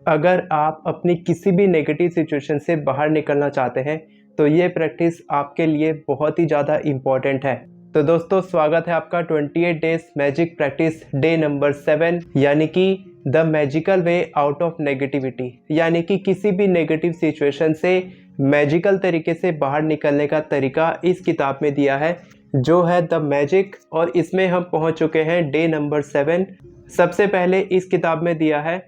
अगर आप अपनी किसी भी नेगेटिव सिचुएशन से बाहर निकलना चाहते हैं तो ये प्रैक्टिस आपके लिए बहुत ही ज़्यादा इम्पॉर्टेंट है। तो दोस्तों, स्वागत है आपका 28 days magic practice day number 7, यानी कि the magical way out of negativity. यानी कि किसी भी नेगेटिव सिचुएशन से मैजिकल तरीके से बाहर निकलने का तरीका इस किताब में दिया है, जो है द मैजिक। और इसमें हम पहुंच चुके हैं डे नंबर 7। सबसे पहले इस किताब में दिया है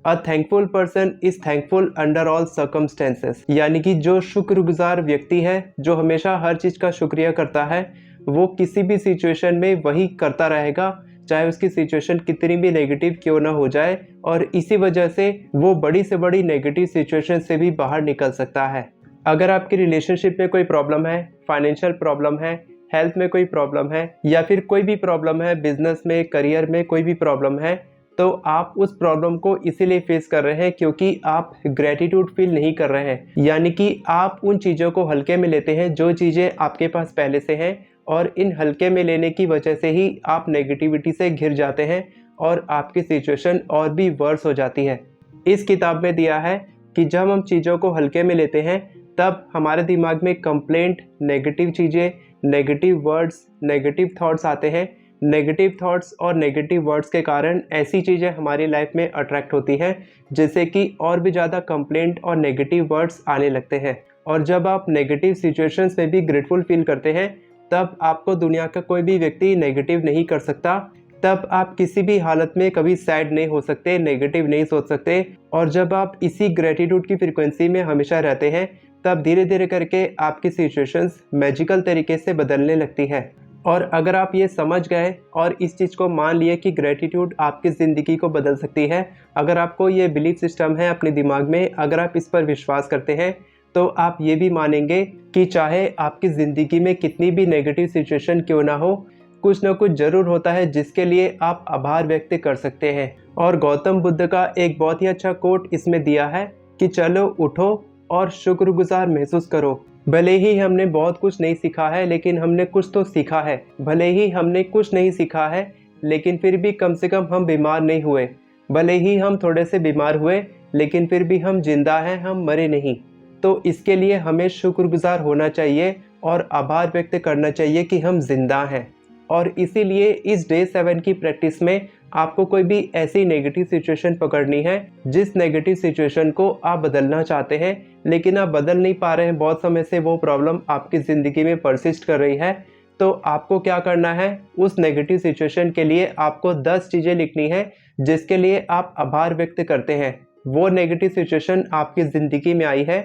a thankful person is thankful under all circumstances. यानी कि जो शुक्रगुजार व्यक्ति है, जो हमेशा हर चीज़ का शुक्रिया करता है, वो किसी भी सिचुएशन में वही करता रहेगा, चाहे उसकी सिचुएशन कितनी भी नेगेटिव क्यों ना हो जाए। और इसी वजह से वो बड़ी से बड़ी नेगेटिव सिचुएशन से भी बाहर निकल सकता है। अगर आपकी रिलेशनशिप में कोई प्रॉब्लम है, फाइनेंशियल प्रॉब्लम है, हेल्थ में कोई प्रॉब्लम है, या फिर कोई भी प्रॉब्लम है, बिजनेस में, करियर में कोई भी प्रॉब्लम है, तो आप उस प्रॉब्लम को इसीलिए फेस कर रहे हैं क्योंकि आप ग्रेटिट्यूड फील नहीं कर रहे हैं। यानी कि आप उन चीज़ों को हल्के में लेते हैं जो चीज़ें आपके पास पहले से हैं, और इन हल्के में लेने की वजह से ही आप नेगेटिविटी से घिर जाते हैं और आपकी सिचुएशन और भी वर्स हो जाती है। इस किताब में दिया है कि जब हम चीज़ों को हल्के में लेते हैं तब हमारे दिमाग में कंप्लेंट, नेगेटिव चीज़ें, नेगेटिव वर्ड्स, नेगेटिव थॉट्स आते हैं। नेगेटिव थॉट्स और नेगेटिव वर्ड्स के कारण ऐसी चीज़ें हमारी लाइफ में अट्रैक्ट होती हैं जिससे कि और भी ज़्यादा कंप्लेंट और नेगेटिव वर्ड्स आने लगते हैं। और जब आप नेगेटिव सिचुएशंस में भी ग्रेटफुल फील करते हैं तब आपको दुनिया का कोई भी व्यक्ति नेगेटिव नहीं कर सकता। तब आप किसी भी हालत में कभी सैड नहीं हो सकते, नेगेटिव नहीं सोच सकते। और जब आप इसी ग्रेटिट्यूड की फ्रीक्वेंसी में हमेशा रहते हैं तब धीरे धीरे करके आपकी सिचुएशंस मैजिकल तरीके से बदलने लगती है। और अगर आप ये समझ गए और इस चीज़ को मान लिए कि ग्रेटिट्यूड आपकी ज़िंदगी को बदल सकती है, अगर आपको ये बिलीफ सिस्टम है अपने दिमाग में, अगर आप इस पर विश्वास करते हैं, तो आप ये भी मानेंगे कि चाहे आपकी ज़िंदगी में कितनी भी नेगेटिव सिचुएशन क्यों ना हो, कुछ ना कुछ ज़रूर होता है जिसके लिए आप आभार व्यक्त कर सकते हैं। और गौतम बुद्ध का एक बहुत ही अच्छा कोट इसमें दिया है कि चलो उठो और शुक्रगुजार महसूस करो। भले ही हमने बहुत कुछ नहीं सीखा है, लेकिन हमने कुछ तो सीखा है। भले ही हमने कुछ नहीं सीखा है, लेकिन फिर भी कम से कम हम बीमार नहीं हुए। भले ही हम थोड़े से बीमार हुए, लेकिन फिर भी हम जिंदा हैं, हम मरे नहीं। तो इसके लिए हमें शुक्रगुजार होना चाहिए और आभार व्यक्त करना चाहिए कि हम जिंदा हैं। और इसीलिए इस डे 7 की प्रैक्टिस में आपको कोई भी ऐसी नेगेटिव सिचुएशन पकड़नी है जिस नेगेटिव सिचुएशन को आप बदलना चाहते हैं, लेकिन आप बदल नहीं पा रहे हैं, बहुत समय से वो प्रॉब्लम आपकी ज़िंदगी में परसिस्ट कर रही है। तो आपको क्या करना है, उस नेगेटिव सिचुएशन के लिए आपको 10 चीज़ें लिखनी है जिसके लिए आप आभार व्यक्त करते हैं। वो नेगेटिव सिचुएशन आपकी ज़िंदगी में आई है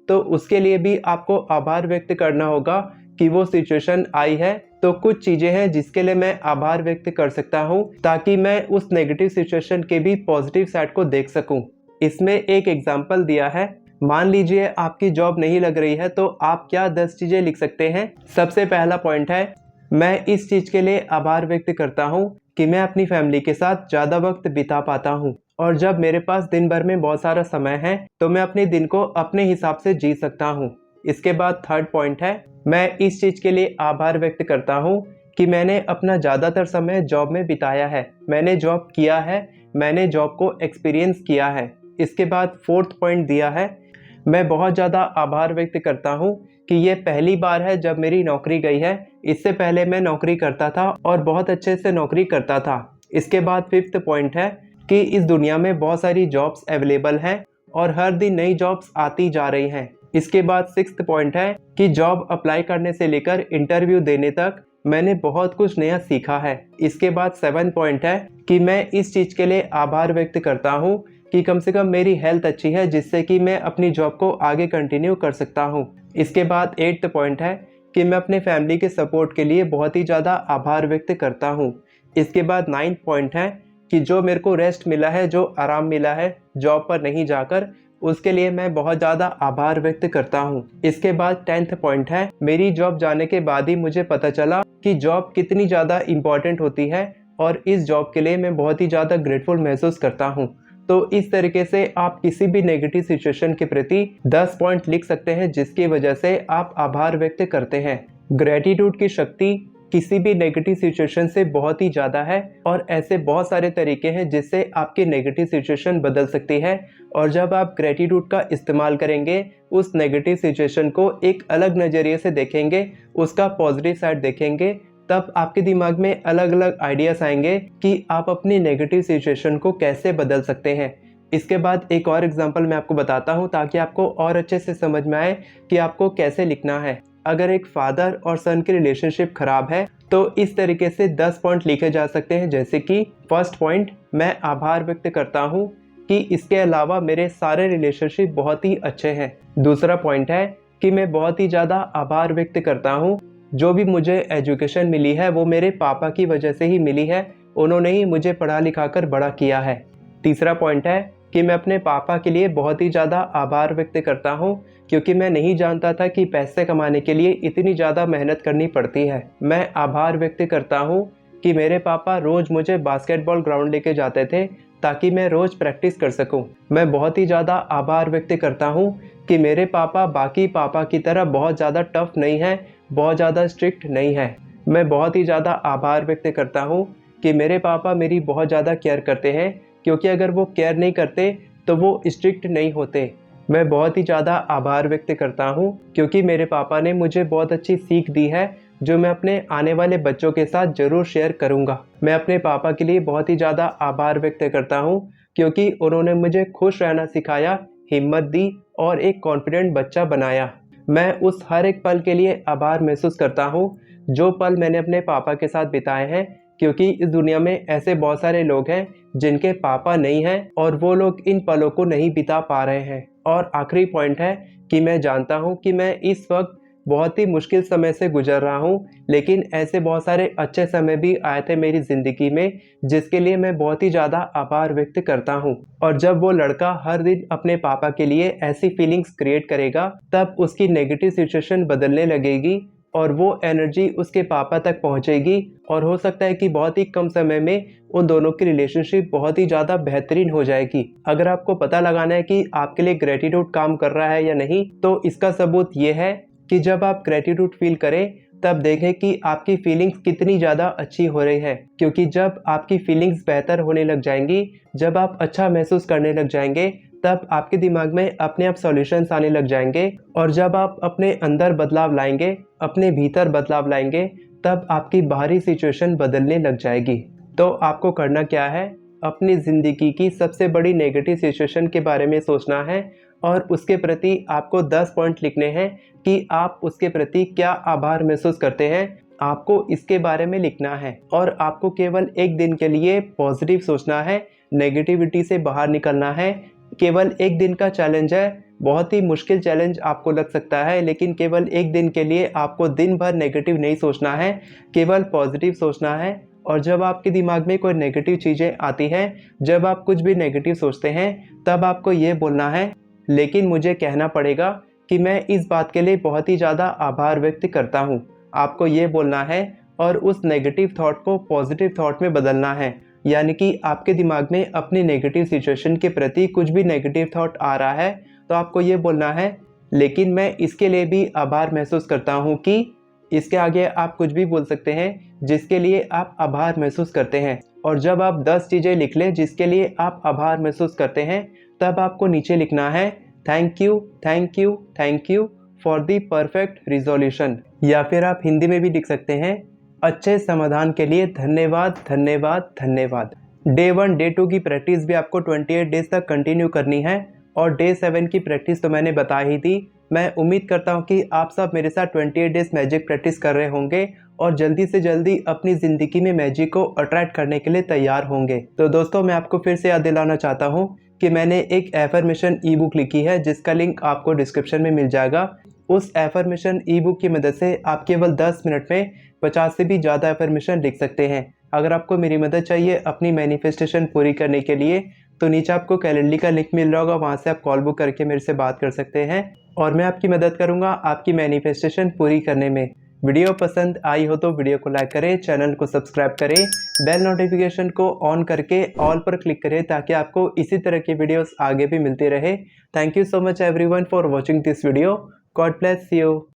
तो उसके लिए भी आपको आभार व्यक्त करना होगा कि वो सिचुएशन आई है। तो कुछ चीज़ें हैं जिसके लिए मैं आभार व्यक्त कर सकता हूँ ताकि मैं उस नेगेटिव सिचुएशन के भी पॉजिटिव साइड को देख सकूँ। इसमें एक एग्जाम्पल दिया है। मान लीजिए आपकी जॉब नहीं लग रही है, तो आप क्या 10 चीज़ें लिख सकते हैं। सबसे पहला पॉइंट है, मैं इस चीज़ के लिए आभार व्यक्त करता हूँ कि मैं अपनी फैमिली के साथ ज़्यादा वक्त बिता पाता हूँ। और जब मेरे पास दिन भर में बहुत सारा समय है तो मैं अपने दिन को अपने हिसाब से जी सकता हूँ। इसके बाद थर्ड पॉइंट है, मैं इस चीज़ के लिए आभार व्यक्त करता हूँ कि मैंने अपना ज़्यादातर समय जॉब में बिताया है, मैंने जॉब किया है, मैंने जॉब को एक्सपीरियंस किया है। इसके बाद फोर्थ पॉइंट दिया है, मैं बहुत ज़्यादा आभार व्यक्त करता हूँ कि ये पहली बार है जब मेरी नौकरी गई है। इससे पहले मैं नौकरी करता था और बहुत अच्छे से नौकरी करता था। इसके बाद फिफ्थ पॉइंट है कि इस दुनिया में बहुत सारी जॉब्स अवेलेबल हैं और हर दिन नई जॉब्स आती जा रही हैं। इसके बाद सिक्स्थ पॉइंट है कि जॉब अप्लाई करने से लेकर इंटरव्यू देने तक मैंने बहुत कुछ नया सीखा है। इसके बाद 7 पॉइंट है कि मैं इस चीज़ के लिए आभार व्यक्त करता हूँ कि कम से कम मेरी हेल्थ अच्छी है जिससे कि मैं अपनी जॉब को आगे कंटिन्यू कर सकता हूँ। इसके बाद 8th पॉइंट है कि मैं अपने फैमिली के सपोर्ट के लिए बहुत ही ज़्यादा आभार व्यक्त करता हूँ। इसके बाद 9th पॉइंट है कि जो मेरे को रेस्ट मिला है, जो आराम मिला है जॉब पर नहीं जाकर, उसके लिए मैं बहुत ज़्यादा आभार व्यक्त करता हूँ। इसके बाद 10th पॉइंट है, मेरी जॉब जाने के बाद ही मुझे पता चला कि जॉब कितनी ज़्यादा इम्पॉर्टेंट होती है और इस जॉब के लिए मैं बहुत ही ज़्यादा ग्रेटफुल महसूस करता हूँ। तो इस तरीके से आप किसी भी नेगेटिव सिचुएशन के प्रति 10 पॉइंट लिख सकते हैं जिसकी वजह से आप आभार व्यक्त करते हैं। ग्रेटिट्यूड की शक्ति किसी भी नेगेटिव सिचुएशन से बहुत ही ज़्यादा है और ऐसे बहुत सारे तरीके हैं जिससे आपकी नेगेटिव सिचुएशन बदल सकती है। और जब आप ग्रेटिट्यूड का इस्तेमाल करेंगे, उस नेगेटिव सिचुएशन को एक अलग नज़रिए से देखेंगे, उसका पॉजिटिव साइड देखेंगे, तब आपके दिमाग में अलग अलग आइडियाज़ आएंगे कि आप अपनी नेगेटिव सिचुएशन को कैसे बदल सकते हैं। इसके बाद एक और एग्जांपल मैं आपको बताता हूँ ताकि आपको और अच्छे से समझ में आए कि आपको कैसे लिखना है। अगर एक फादर और सन की रिलेशनशिप खराब है तो इस तरीके से 10 पॉइंट लिखे जा सकते हैं, जैसे कि फर्स्ट पॉइंट, मैं आभार व्यक्त करता हूँ कि इसके अलावा मेरे सारे रिलेशनशिप बहुत ही अच्छे हैं। दूसरा पॉइंट है कि मैं बहुत ही ज़्यादा आभार व्यक्त करता हूँ, जो भी मुझे एजुकेशन मिली है वो मेरे पापा की वजह से ही मिली है, उन्होंने ही मुझे पढ़ा लिखा कर बड़ा किया है। तीसरा पॉइंट है कि मैं अपने पापा के लिए बहुत ही ज़्यादा आभार व्यक्त करता हूँ, क्योंकि मैं नहीं जानता था कि पैसे कमाने के लिए इतनी ज़्यादा मेहनत करनी पड़ती है। मैं आभार व्यक्त करता हूँ कि मेरे पापा रोज़ मुझे बास्केटबॉल ग्राउंड लेके जाते थे ताकि मैं रोज़ प्रैक्टिस कर सकूँ। मैं बहुत ही ज़्यादा आभार व्यक्त करता हूँ कि मेरे पापा बाकी पापा की तरह बहुत ज़्यादा टफ नहीं है, बहुत ज़्यादा स्ट्रिक्ट नहीं है। मैं बहुत ही ज़्यादा आभार व्यक्त करता हूँ कि मेरे पापा मेरी बहुत ज़्यादा केयर करते हैं, क्योंकि अगर वो केयर नहीं करते तो वो स्ट्रिक्ट नहीं होते। मैं बहुत ही ज़्यादा आभार व्यक्त करता हूँ क्योंकि मेरे पापा ने मुझे बहुत अच्छी सीख दी है, जो मैं अपने आने वाले बच्चों के साथ ज़रूर शेयर करूँगा। मैं अपने पापा के लिए बहुत ही ज़्यादा आभार व्यक्त करता हूँ क्योंकि उन्होंने मुझे खुश रहना सिखाया, हिम्मत दी और एक कॉन्फिडेंट बच्चा बनाया। मैं उस हर एक पल के लिए आभार महसूस करता हूँ, जो पल मैंने अपने पापा के साथ बिताए हैं, क्योंकि इस दुनिया में ऐसे बहुत सारे लोग हैं जिनके पापा नहीं हैं और वो लोग इन पलों को नहीं बिता पा रहे हैं। और आखिरी पॉइंट है कि मैं जानता हूँ कि मैं इस वक्त बहुत ही मुश्किल समय से गुजर रहा हूँ, लेकिन ऐसे बहुत सारे अच्छे समय भी आए थे मेरी ज़िंदगी में, जिसके लिए मैं बहुत ही ज़्यादा आभार व्यक्त करता हूँ। और जब वो लड़का हर दिन अपने पापा के लिए ऐसी फीलिंग्स क्रिएट करेगा, तब उसकी नेगेटिव सिचुएशन बदलने लगेगी और वो एनर्जी उसके पापा तक पहुंचेगी और हो सकता है कि बहुत ही कम समय में उन दोनों की रिलेशनशिप बहुत ही ज़्यादा बेहतरीन हो जाएगी। अगर आपको पता लगाना है कि आपके लिए ग्रेटिट्यूड काम कर रहा है या नहीं, तो इसका सबूत ये है कि जब आप ग्रेटिट्यूड फील करें तब देखें कि आपकी फीलिंग्स कितनी ज़्यादा अच्छी हो रही है, क्योंकि जब आपकी फीलिंग्स बेहतर होने लग जाएंगी, जब आप अच्छा महसूस करने लग जाएंगे, तब आपके दिमाग में अपने आप सॉल्यूशंस आने लग जाएंगे। और जब आप अपने अंदर बदलाव लाएंगे, अपने भीतर बदलाव लाएंगे, तब आपकी बाहरी सिचुएशन बदलने लग जाएगी। तो आपको करना क्या है, अपनी ज़िंदगी की सबसे बड़ी नेगेटिव सिचुएशन के बारे में सोचना है और उसके प्रति आपको 10 पॉइंट लिखने हैं कि आप उसके प्रति क्या आभार महसूस करते हैं। आपको इसके बारे में लिखना है और आपको केवल एक दिन के लिए पॉजिटिव सोचना है, नेगेटिविटी से बाहर निकलना है। केवल एक दिन का चैलेंज है, बहुत ही मुश्किल चैलेंज आपको लग सकता है, लेकिन केवल एक दिन के लिए आपको दिन भर नेगेटिव नहीं सोचना है, केवल पॉजिटिव सोचना है। और जब आपके दिमाग में कोई नेगेटिव चीज़ें आती हैं, जब आप कुछ भी नेगेटिव सोचते हैं, तब आपको ये बोलना है, लेकिन मुझे कहना पड़ेगा कि मैं इस बात के लिए बहुत ही ज़्यादा आभार व्यक्त करता हूँ। आपको ये बोलना है और उस नेगेटिव थॉट को पॉजिटिव थॉट में बदलना है। यानी कि आपके दिमाग में अपनी नेगेटिव सिचुएशन के प्रति कुछ भी नेगेटिव थॉट आ रहा है तो आपको ये बोलना है, लेकिन मैं इसके लिए भी आभार महसूस करता हूँ कि इसके आगे आप कुछ भी बोल सकते हैं जिसके लिए आप आभार महसूस करते हैं। और जब आप 10 चीज़ें लिख लें जिसके लिए आप आभार महसूस करते हैं, तब आपको नीचे लिखना है thank you, thank you, thank you for the perfect resolution. या फिर आप हिंदी में भी लिख सकते हैं, अच्छे समाधान के लिए धन्यवाद, धन्यवाद, धन्यवाद। डे 1 डे 2 की प्रैक्टिस भी आपको 28 डेज तक कंटिन्यू करनी है और डे 7 की प्रैक्टिस तो मैंने बता ही दी। मैं उम्मीद करता हूँ कि आप सब मेरे साथ 28 डेज मैजिक प्रैक्टिस कर रहे होंगे और जल्दी से जल्दी अपनी ज़िंदगी में मैजिक को अट्रैक्ट करने के लिए तैयार होंगे। तो दोस्तों, मैं आपको फिर से याद दिलाना चाहता हूँ कि मैंने एक एफर्मेशन ई बुक लिखी है जिसका लिंक आपको डिस्क्रिप्शन में मिल जाएगा। उस एफर्मेशन ई बुक की मदद से आप केवल 10 मिनट में 50 से भी ज़्यादा एफर्मेशन लिख सकते हैं। अगर आपको मेरी मदद चाहिए अपनी मैनिफेस्टेशन पूरी करने के लिए, तो नीचे आपको कैलेंडर का लिंक मिल रहा होगा, वहाँ से आप कॉल बुक करके मेरे से बात कर सकते हैं और मैं आपकी मदद करूँगा आपकी मैनिफेस्टेशन पूरी करने में। वीडियो पसंद आई हो तो वीडियो को लाइक करें, चैनल को सब्सक्राइब करें, बेल नोटिफिकेशन को ऑन करके ऑल पर क्लिक करें ताकि आपको इसी तरह की वीडियोस आगे भी मिलती रहे। Thank you so much everyone for watching this video. God bless you.